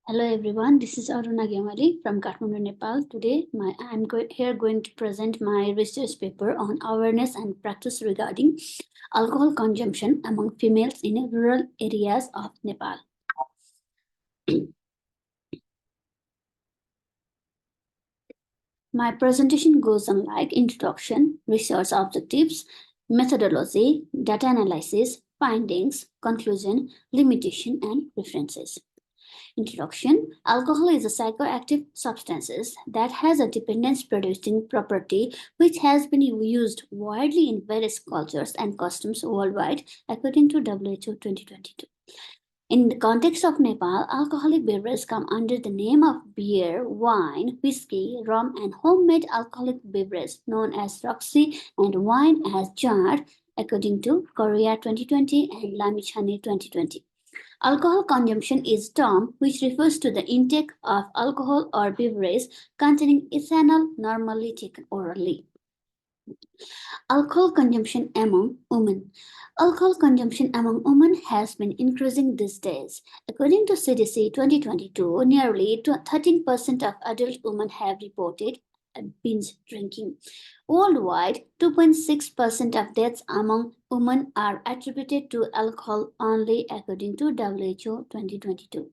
Hello everyone, this is Aruna Gyawali from Kathmandu, Nepal. Today, I'm going to present my research paper on awareness and practice regarding alcohol consumption among females in rural areas of Nepal. My presentation goes on like introduction, research objectives, methodology, data analysis, findings, conclusion, limitation, and references. Introduction. Alcohol is a psychoactive substance that has a dependence producing property which has been used widely in various cultures and customs worldwide according to WHO 2022. In the context of Nepal, alcoholic beverages come under the name of beer, wine, whiskey, rum, and homemade alcoholic beverage known as Raksi and wine as jar, according to Korea 2020 and Lamichhane 2020. Alcohol consumption is a term which refers to the intake of alcohol or beverage containing ethanol normally taken orally. Alcohol consumption among women. Alcohol consumption among women has been increasing these days. According to CDC 2022, nearly 13% of adult women have reported binge drinking. Worldwide, 2.6% of deaths among women are attributed to alcohol only according to WHO 2022.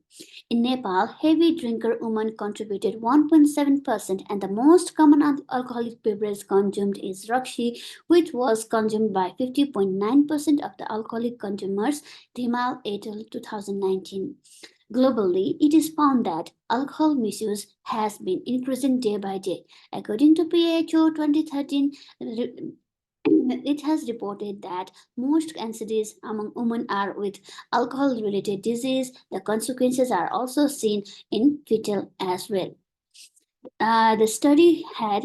In Nepal, heavy drinker women contributed 1.7% and the most common alcoholic beverage consumed is Raksi, which was consumed by 50.9% of the alcoholic consumers, Dhimal et al. 2019. Globally, it is found that alcohol misuse has been increasing day by day. According to WHO 2013, it has reported that most incidents among women are with alcohol-related disease. The consequences are also seen in fetal as well. The study had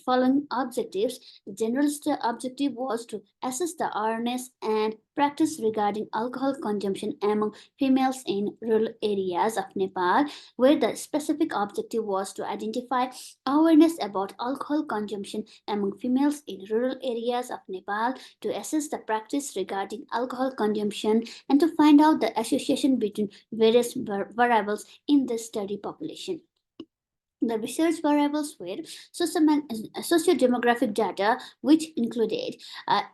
following objectives. The general objective was to assess the awareness and practice regarding alcohol consumption among females in rural areas of Nepal, where the specific objective was to identify awareness about alcohol consumption among females in rural areas of Nepal, to assess the practice regarding alcohol consumption, and to find out the association between various variables in the study population. The research variables were sociodemographic data, which included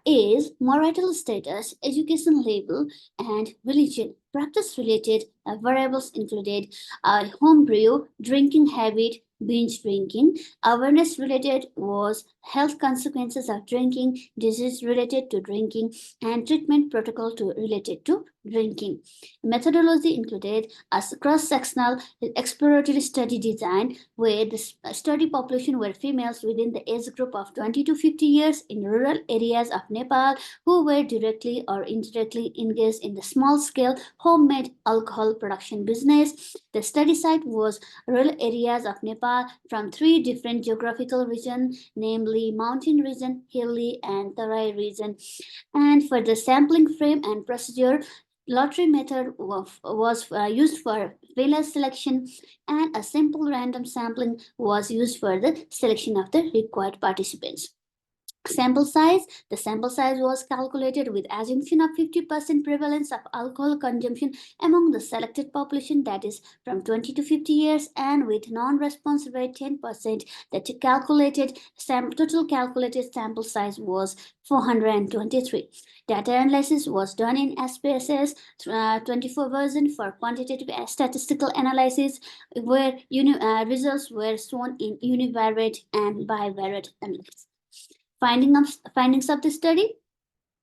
age, marital status, education level, and religion. Practice-related variables included home brew, drinking habit, binge drinking. Awareness-related was health consequences of drinking, disease related to drinking, and treatment protocol related to drinking. Methodology included a cross-sectional exploratory study design where the study population were females within the age group of 20 to 50 years in rural areas of Nepal who were directly or indirectly engaged in the small-scale homemade alcohol production business. The study site was rural areas of Nepal from three different geographical regions, namely mountain region, hilly, and Tarai region. And for the sampling frame and procedure, lottery method was used for village selection, and a simple random sampling was used for the selection of the required participants. Sample size. The sample size was calculated with assumption of 50% prevalence of alcohol consumption among the selected population, that is from 20 to 50 years, and with non-response rate 10%. The total calculated sample size was 423. Data analysis was done in SPSS 24 version for quantitative statistical analysis, where results were shown in univariate and bi-variate analysis. Findings of the study.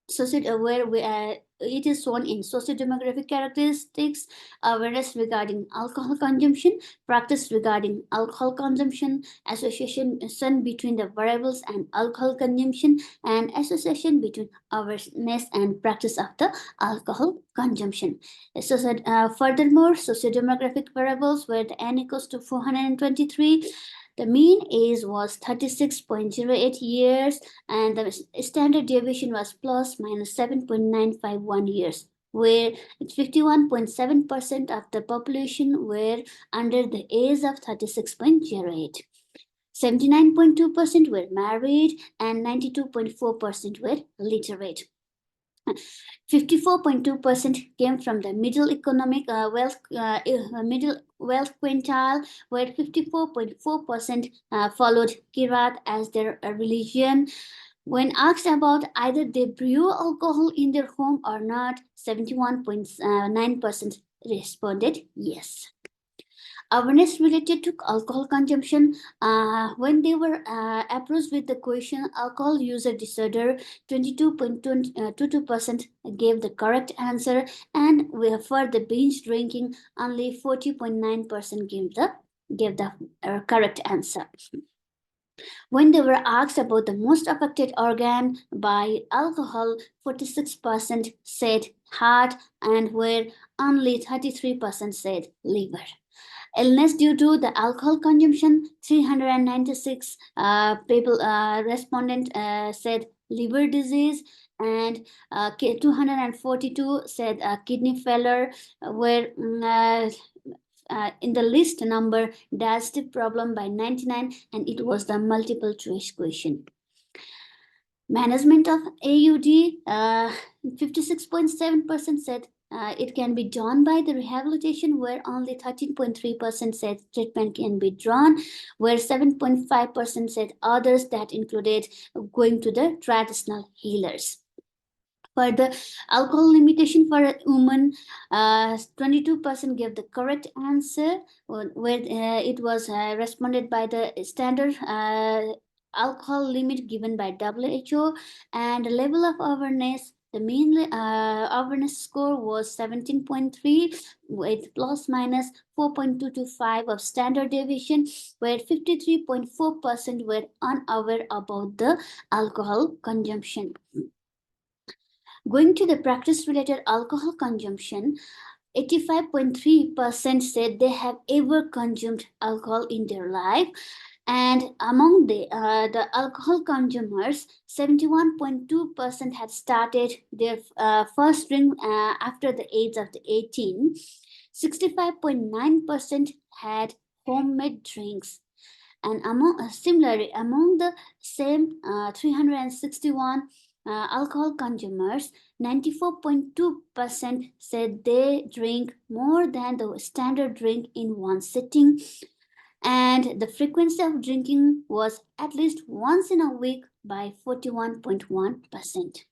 It is shown in sociodemographic characteristics, awareness regarding alcohol consumption, practice regarding alcohol consumption, association between the variables and alcohol consumption, and association between awareness and practice of the alcohol consumption. Furthermore, sociodemographic variables were the N equals to 423. The mean age was 36.08 years and the standard deviation was plus minus 7.951 years, where 51.7% of the population were under the age of 36.08. 79.2% were married and 92.4% were literate. 54.2% came from the middle economic middle wealth quintile, where 54.4% followed Kirat as their religion. When asked about either they brew alcohol in their home or not, 71.9% responded yes. Awareness related to alcohol consumption. When they were approached with the question alcohol user disorder, 22.22% gave the correct answer, and for the binge drinking, only 40.9% gave the correct answer. When they were asked about the most affected organ by alcohol, 46% said heart, and where only 33% said liver. Illness due to the alcohol consumption, 396 people respondent said liver disease, and 242 said kidney failure, where in the list number digestive problem by 99, and it was the multiple choice question. Management of AUD, 56.7% said it can be done by the rehabilitation, where only 13.3% said treatment can be drawn, where 7.5% said others, that included going to the traditional healers. For the alcohol limitation for a woman, 22% gave the correct answer, where it was responded by the standard alcohol limit given by WHO, and the level of awareness. The mean awareness score was 17.3 with plus minus 4.225 of standard deviation, where 53.4% were unaware about the alcohol consumption. Going to the practice related alcohol consumption, 85.3% said they have ever consumed alcohol in their life. And among the alcohol consumers, 71.2% had started their first drink after the age of the 18. 65.9% had homemade drinks. And similarly, among the same 361 alcohol consumers, 94.2% said they drink more than the standard drink in one sitting, and the frequency of drinking was at least once in a week by 41.1%.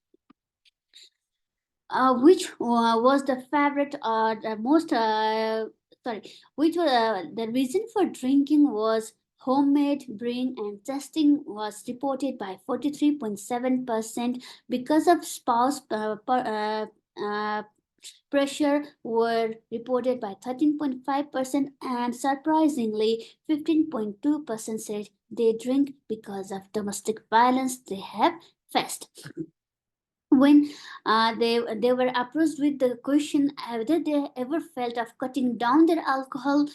Which was the favorite or the most which the reason for drinking was homemade brewing, and testing was reported by 43.7% because of spouse pressure were reported by 13.5%, and surprisingly 15.2% said they drink because of domestic violence they have faced. When they were approached with the question whether they ever felt of cutting down their alcohol,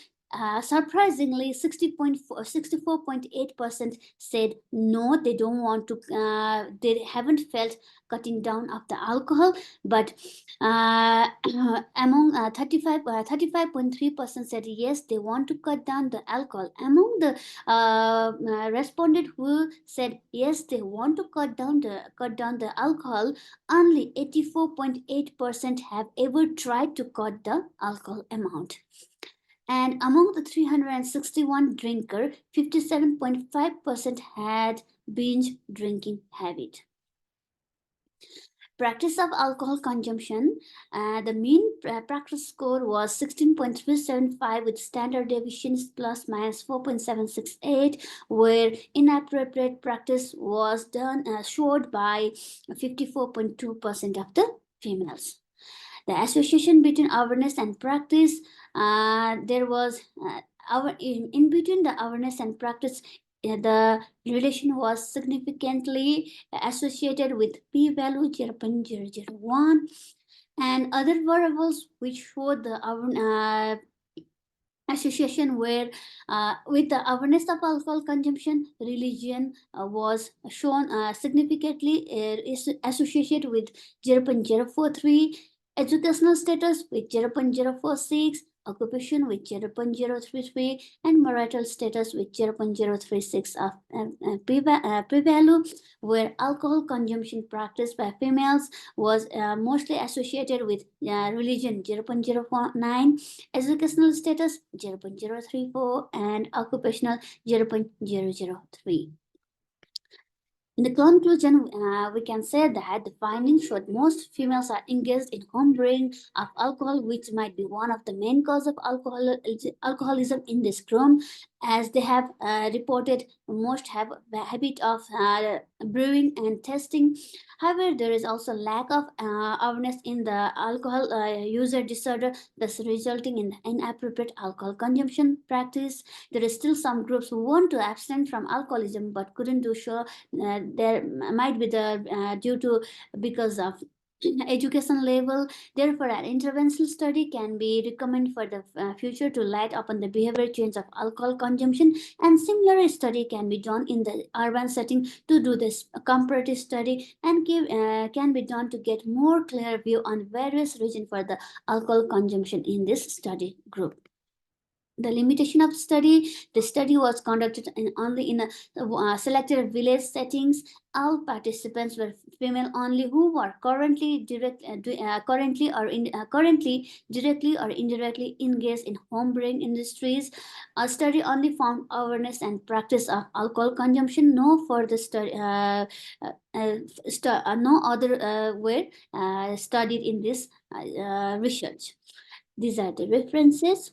surprisingly 64.8% said no, they don't want to, they haven't felt cutting down of the alcohol, but among 35.3% said yes, they want to cut down the alcohol. Among the respondent who said yes, they want to cut down the alcohol, only 84.8% have ever tried to cut the alcohol amount. And among the 361 drinker, 57.5% had binge drinking habit. Practice of alcohol consumption, the mean practice score was 16.375 with standard deviations plus minus 4.768, where inappropriate practice was done showed by 54.2% of the females. The association between awareness and practice, there was in between the awareness and practice, the relation was significantly associated with p-value 0.001, and other variables which showed the association where with the awareness of alcohol consumption, religion was shown significantly is associated with 0.043, educational status with 0.046, occupation with 0.033, and marital status with 0.036 of p-value, where alcohol consumption practiced by females was mostly associated with religion 0.09, educational status 0.034, and occupational 0.003. In the conclusion, we can say that the findings showed most females are engaged in home brewing of alcohol, which might be one of the main cause of alcoholism in this group, as they have reported most have the habit of brewing and testing. However, there is also lack of awareness in the alcohol user disorder, thus resulting in inappropriate alcohol consumption practice. There is still some groups who want to abstain from alcoholism but couldn't do so. There might be the due to because of education level. Therefore, an interventional study can be recommended for the future to light upon the behavior change of alcohol consumption, and similar study can be done in the urban setting to do this comparative study, and can be done to get more clear view on various reasons for the alcohol consumption in this study group. The limitation of the study was conducted only in selected village settings. All participants were female only who were currently directly or indirectly engaged in home brewing industries. A study only found awareness and practice of alcohol consumption. No further study, no other were studied in this research. These are the references.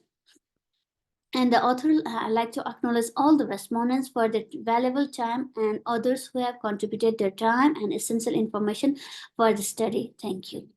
And the author, I'd like to acknowledge all the respondents for their valuable time and others who have contributed their time and essential information for the study. Thank you.